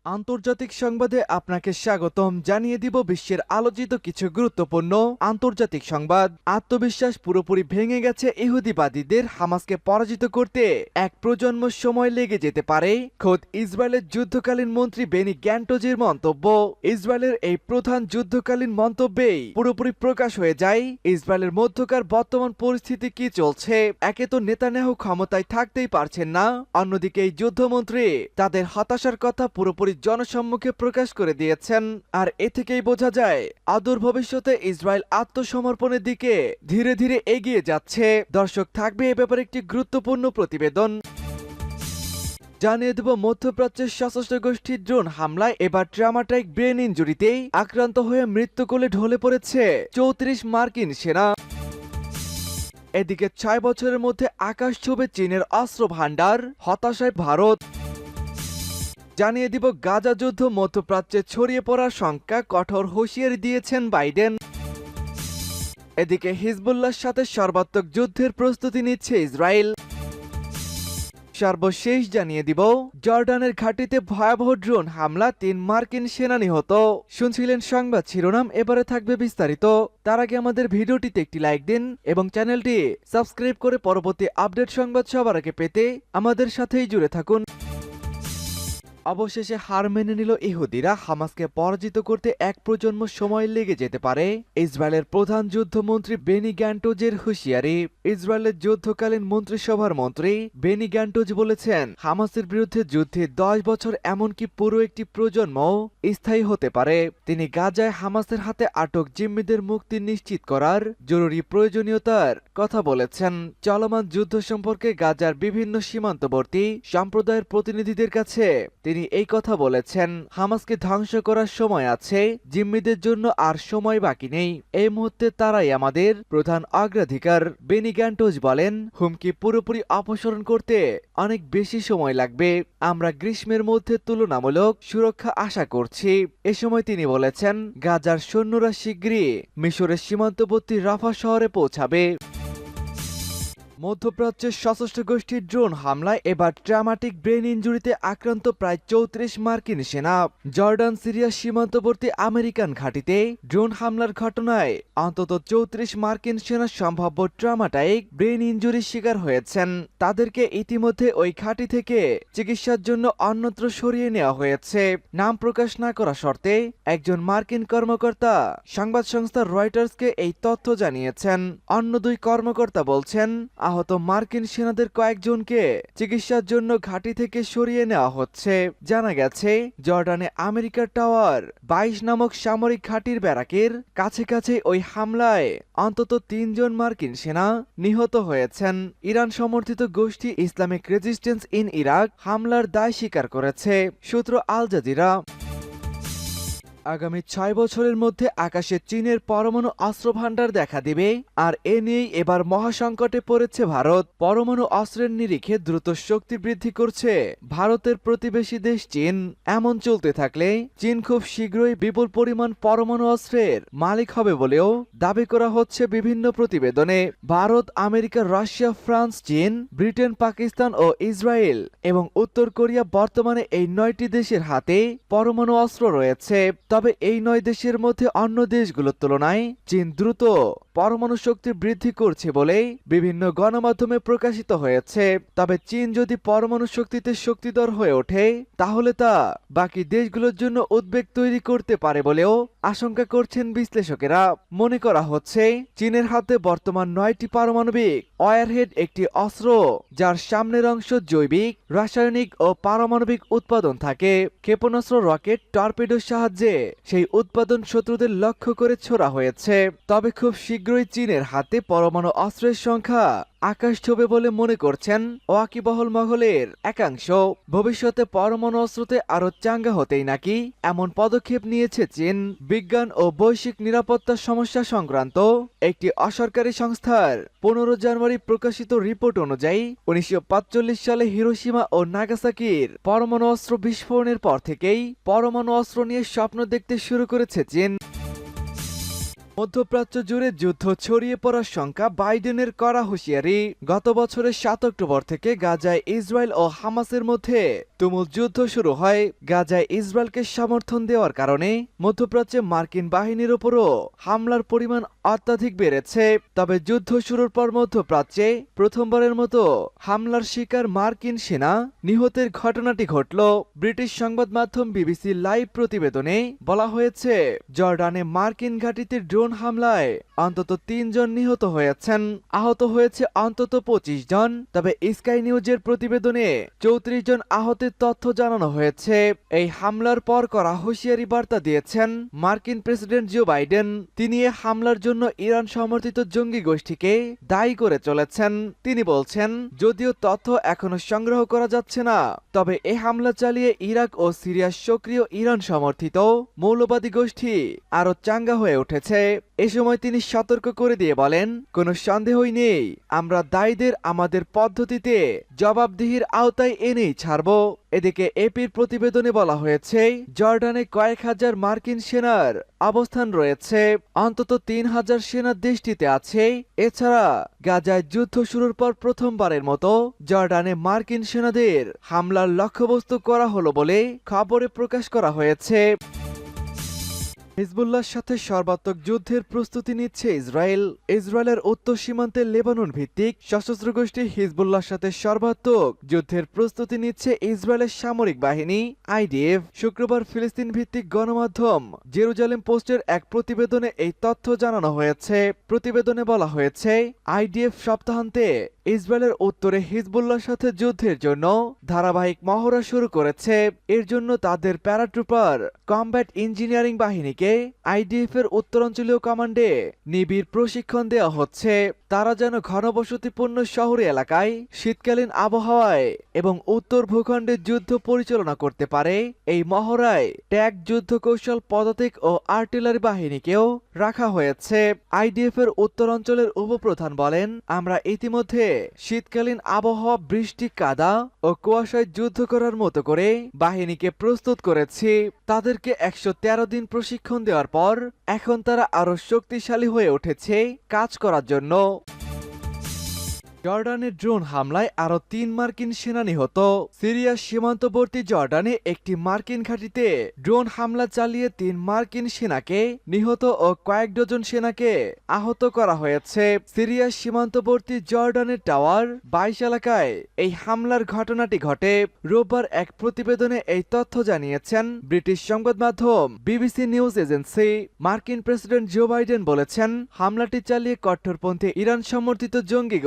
আন্তর্জাতিক সংবাদে আপনাকে স্বাগতম। জানিয়ে দিব বিশ্বের আলোচিত কিছু গুরুত্বপূর্ণ আন্তর্জাতিক সংবাদ। আত্মবিশ্বাস পুরোপুরি ভেঙে গেছে ইহুদিবাদীদের। হামাসকে পরাজিত করতে এক প্রজন্ম সময় লেগে যেতে পারে, খোদ ইসরায়েলের যুদ্ধকালীন মন্ত্রী বেনি গ্যান্টোজের মন্তব্য। ইসরায়েলের এই প্রধান যুদ্ধকালীন মন্তব্যেই পুরোপুরি প্রকাশ হয়ে যায় ইসরায়েলের মধ্যকার বর্তমান পরিস্থিতি কি চলছে। একে তো নেতানিয়াহু ক্ষমতায় থাকতেই পারছেন না, অন্যদিকে এই যুদ্ধমন্ত্রী তাদের হতাশার কথা পুরোপুরি জনসম্মুখে প্রকাশ করে দিয়েছেন। আর এ থেকেই বোঝা যায় অদূর ভবিষ্যতে ইসরায়েল আত্মসমর্পণের দিকে ধীরে ধীরে এগিয়ে যাচ্ছে। দর্শক, থাকবে এ ব্যাপারে একটি গুরুত্বপূর্ণ প্রতিবেদন। জানিয়ে দেব মধ্যপ্রাচ্যের সশস্ত্র গোষ্ঠীর ড্রোন হামলায় এবার ট্রমাটাইক ব্রেন ইনজুরিতে আক্রান্ত হয়ে মৃত্যু কোলে ঢলে পড়েছে 34 মার্কিন সেনা। এদিকে 6 বছরের মধ্যে আকাশ ছোঁবে চীনের অস্ত্র ভান্ডার, হতাশায় ভারত। জানিয়ে দিব গাজা যুদ্ধ মধ্যপ্রাচ্যে ছড়িয়ে পড়ার শঙ্কা, কঠোর হুঁশিয়ারি দিয়েছেন বাইডেন। এদিকে হিজবুল্লাহর সাথে সর্বাত্মক যুদ্ধের প্রস্তুতি নিচ্ছে ইসরায়েল। সর্বশেষ জানিয়ে দিব জর্ডানের ঘাঁটিতে ভয়াবহ ড্রোন হামলা, 3 মার্কিন সেনা নিহত। শুনছিলেন সংবাদ শিরোনাম, এবারে থাকবে বিস্তারিত। তার আগে আমাদের ভিডিওটিতে একটি লাইক দিন এবং চ্যানেলটি সাবস্ক্রাইব করে পরবর্তী আপডেট সংবাদ সবার আগে পেতে আমাদের সাথেই জুড়ে থাকুন। অবশেষে হার মেনে নিল ইহুদিরা। হামাসকে পরাজিত করতে এক প্রজন্ম সময় লেগে যেতে পারে, ইসরায়েলের প্রধান যুদ্ধমন্ত্রী বেনি গ্যান্টোজের হুঁশিয়ারি। ইসরায়েলের যুদ্ধকালীন মন্ত্রিসভার মন্ত্রী বেনি গ্যান্টোজ বলেছেন, হামাসের বিরুদ্ধে যুদ্ধে 10 বছর, এমনকি পুরো একটি প্রজন্ম স্থায়ী হতে পারে। তিনি গাজায় হামাসের হাতে আটক জিম্মিদের মুক্তি নিশ্চিত করার জরুরি প্রয়োজনীয়তার কথা বলেছেন। চলমান যুদ্ধ সম্পর্কে গাজার বিভিন্ন সীমান্তবর্তী সম্প্রদায়ের প্রতিনিধিদের কাছে তিনি এই কথা বলেছেন। হামাসকে ধ্বংস করার সময় আছে, জিম্মিদের জন্য আর সময় বাকি নেই। এই মুহূর্তে তারাই আমাদের প্রধান অগ্রাধিকার। বেনি গ্যান্টোজ বলেন, হুমকি পুরোপুরি অপসারণ করতে অনেক বেশি সময় লাগবে। আমরা গ্রীষ্মের মধ্যে তুলনামূলক সুরক্ষা আশা করছি। এ সময় তিনি বলেছেন, গাজার সৈন্যরা শীঘ্রই মিশরের সীমান্তবর্তী রাফা শহরে পৌঁছাবে। মধ্যপ্রাচ্যের সশস্ত্র গোষ্ঠীর ড্রোন হামলায় এবার ট্রমাটিক ব্রেন ইনজুরিতে আক্রান্ত প্রায় 34 মার্কিন সেনা। জর্ডান সিরিয়া সীমান্তবর্তী আমেরিকান ঘাঁটিতে ড্রোন হামলার ঘটনায় অন্তত 34 মার্কিন সেনা সম্ভাব্য ট্রমাটাইক ব্রেন ইনজুরির শিকার হয়েছেন। তাদেরকে ইতিমধ্যে ওই ঘাঁটি থেকে চিকিৎসার জন্য অন্যত্র সরিয়ে নেওয়া হয়েছে। নাম প্রকাশ না করা শর্তে একজন মার্কিন কর্মকর্তা সংবাদ সংস্থা রয়টার্সকে এই তথ্য জানিয়েছেন। অন্য 2 কর্মকর্তা বলছেন, আহত মার্কিন সেনাদের কয়েকজনকে চিকিৎসার জন্য ঘাঁটি থেকে সরিয়ে নেওয়া হচ্ছে। জানা গেছে, জর্ডানে আমেরিকার টাওয়ার 22 নামক সামরিক ঘাঁটির ব্যারাকের কাছে ওই হামলায় অন্তত 3 জন মার্কিন সেনা নিহত হয়েছেন। ইরান সমর্থিত গোষ্ঠী ইসলামিক রেজিস্ট্যান্স ইন ইরাক হামলার দায় স্বীকার করেছে। সূত্র আল জাজিরা। আগামী 6 বছরের মধ্যে আকাশে চীনের পরমাণু অস্ত্র ভান্ডার দেখা দিবে, আর এ নিয়েই এবার মহাসংকটে পড়েছে ভারত। পরমাণু অস্ত্রের নিরিখে দ্রুত শক্তি বৃদ্ধি করছে ভারতের প্রতিবেশী দেশ চীন। এমন চলতে থাকলে চীন খুব শীঘ্রই বিপুল পরিমাণ পরমাণু অস্ত্রের মালিক হবে বলেও দাবি করা হচ্ছে বিভিন্ন প্রতিবেদনে। ভারত, আমেরিকা, রাশিয়া, ফ্রান্স, চীন, ব্রিটেন, পাকিস্তান ও ইসরায়েল এবং উত্তর কোরিয়া বর্তমানে এই 9টি দেশের হাতে পরমাণু অস্ত্র রয়েছে। তবে এই 9 দেশের মধ্যে অন্য দেশগুলোর তুলনায় চীন দ্রুত পরমাণু শক্তি বৃদ্ধি করছে বলেই বিভিন্ন গণমাধ্যমে প্রকাশিত হয়েছে। তবে চীন যদি পরমাণু শক্তিতে শক্তিধর হয়ে ওঠে, তাহলে তা বাকি দেশগুলোর জন্য উদ্বেগ তৈরি করতে পারে বলেও আশঙ্কা করছেন বিশ্লেষকেরা। মনে করা হচ্ছে, চীনের হাতে বর্তমান 9টি পারমাণবিক ওয়ারহেড একটি অস্ত্র, যার সামনের অংশ জৈবিক, রাসায়নিক ও পারমাণবিক উৎপাদন থাকে। ক্ষেপণাস্ত্র, রকেট, টর্পেডোর সাহায্যে সেই উৎপাদন শত্রুদের লক্ষ্য করে ছোড়া হয়েছে। তবে খুব শীঘ্রই চীনের হাতে পরমাণু অস্ত্রের সংখ্যা আকাশ ছোঁবে বলে মনে করছেন ওয়াকিবহল মহলের একাংশ। ভবিষ্যতে পরমাণু অস্ত্রতে আরো চাঙ্গা হতেই নাকি এমন পদক্ষেপ নিয়েছে চীন। বিজ্ঞান ও বৈশ্বিক নিরাপত্তা সমস্যা সংক্রান্ত একটি অসরকারি সংস্থার 15 জানুয়ারি প্রকাশিত রিপোর্ট অনুযায়ী 1945 সালে হিরোশিমা ও নাগাসাকির পরমাণু অস্ত্র বিস্ফোরণের পর থেকেই পরমাণু অস্ত্র নিয়ে স্বপ্ন দেখতে শুরু করেছে চীন। মধ্যপ্রাচ্য জুড়ে যুদ্ধ ছড়িয়ে পড়ার শঙ্কা, বাইডেনের কড়া হুঁশিয়ারি। গত বছরের 7 অক্টোবর থেকে গাজায় ইসরায়েল ও হামাসের মধ্যে তুমুল যুদ্ধ শুরু হয় গাজায় ইসরায়েলকে সমর্থন দেওয়ার কারণে মধ্যপ্রাচ্যে মার্কিন বাহিনীর উপরও হামলার পরিমাণ অত্যাধিক বেড়েছে। তবে যুদ্ধ শুরুর পর মধ্যপ্রাচ্যে প্রথমবারের মতো হামলার শিকার মার্কিন সেনা নিহতের ঘটনাটি ঘটল। ব্রিটিশ সংবাদ মাধ্যম বিবিসি লাইভ প্রতিবেদনে বলা হয়েছে, জর্ডানে মার্কিন ঘাঁটিতে ড্রোন হামলায় অন্তত ৩ জন নিহত হয়েছেন, আহত হয়েছে অন্তত ২৫ জন। তবে স্কাই নিউজের প্রতিবেদনে ৩৪ জন আহতের তথ্য জানানো হয়েছে। এই হামলার পর করা হুঁশিয়ারি বার্তা দিয়েছেন মার্কিন প্রেসিডেন্ট জো বাইডেন। তিনি এ হামলার জন্য ইরান সমর্থিত জঙ্গি গোষ্ঠীকে দায়ী করে চলেছেন। তিনি বলছেন, যদিও তথ্য এখনো সংগ্রহ করা যাচ্ছে না, তবে এ হামলা চালিয়ে ইরাক ও সিরিয়ার সক্রিয় ইরান সমর্থিত মৌলবাদী গোষ্ঠী আরো চাঙ্গা হয়ে উঠেছে। এ সময় তিনি সতর্ক করে দিয়ে বলেন, কোনো সন্দেহই নেই, আমরা দায়ীদের আমাদের পদ্ধতিতে জবাবদিহির আওতায় এনেই ছাড়ব। এদিকে এপির প্রতিবেদনে বলা হয়েছে, জর্ডানে কয়েক হাজার মার্কিন সেনার অবস্থান রয়েছে, অন্তত ৩,০০০ সেনা দেশটিতে আছে। এছাড়া গাজায় যুদ্ধ শুরুর পর প্রথমবারের মতো জর্ডানে মার্কিন সেনাদের হামলার লক্ষ্যবস্তু করা হলো বলে খবরে প্রকাশ করা হয়েছে। হিজবুল্লাহর সাথে সর্বাত্মক যুদ্ধের প্রস্তুতি নিচ্ছে ইসরায়েল। ইসরায়েলের উত্তর সীমান্তে লেবানন ভিত্তিক সশস্ত্র গোষ্ঠী হিজবুল্লাহর সাথে সর্বাত্মক যুদ্ধের প্রস্তুতি নিচ্ছে ইসরায়েলের সামরিক বাহিনী আইডিএফ। শুক্রবার ফিলিস্তিন ভিত্তিক গণমাধ্যম জেরুজালেম পোস্টের এক প্রতিবেদনে এই তথ্য জানানো হয়েছে। প্রতিবেদনে বলা হয়েছে, আইডিএফ সপ্তাহান্তে ইসরায়েলের উত্তরে হিজবুল্লাহর সাথে যুদ্ধের জন্য ধারাবাহিক মহড়া শুরু করেছে। এর জন্য তাদের প্যারাট্রুপার কমব্যাট ইঞ্জিনিয়ারিং বাহিনীকে আইডিএফ এর উত্তরাঞ্চলীয় কমান্ডে নিবিড় প্রশিক্ষণ দেওয়া হচ্ছে। তারা যেন ঘনবসতিপূর্ণ শহরে এলাকায় শীতকালীন আবহাওয়ায় এবং উত্তর ভূখণ্ডে যুদ্ধ পরিচালনা করতে পারে। এই মহড়ায় ট্যাগ, যুদ্ধ কৌশল, পদাতিক ও আর্টিলারি বাহিনীকেও রাখা হয়েছে। আইডিএফ এর উত্তরাঞ্চলের উপপ্রধান বলেন, আমরা ইতিমধ্যে শীতকালীন আবহাওয়া, বৃষ্টি, কাদা ও কুয়াশায় যুদ্ধ করার মতো করে বাহিনীকে প্রস্তুত করেছি। তাদেরকে ১১৩ দিন প্রশিক্ষণ দেওয়ার পর এখন তারা আরো শক্তিশালী হয়ে উঠেছে কাজ করার জন্য। জর্ডানের ড্রোন হামলায় আরো ৩ মার্কিন সেনা নিহত। সিরিয়ার সীমান্তবর্তী জর্ডানে একটি মার্কিন ঘাঁটিতে ড্রোন হামলা চালিয়ে ৩ মার্কিন সেনাকে নিহত ও কয়েক ডজন সেনাকে আহত করা হয়েছে। সিরিয়ার সীমান্তবর্তী জর্ডানের টাওয়ার ২২ এলাকায় এই হামলার ঘটনাটি ঘটে। রোববার এক প্রতিবেদনে এই তথ্য জানিয়েছেন ব্রিটিশ সংবাদ মাধ্যম বিবিসি নিউজ এজেন্সি। মার্কিন প্রেসিডেন্ট জো বাইডেন বলেছেন, হামলাটি চালিয়ে কট্টরপন্থী ইরান সমর্থিত জঙ্গি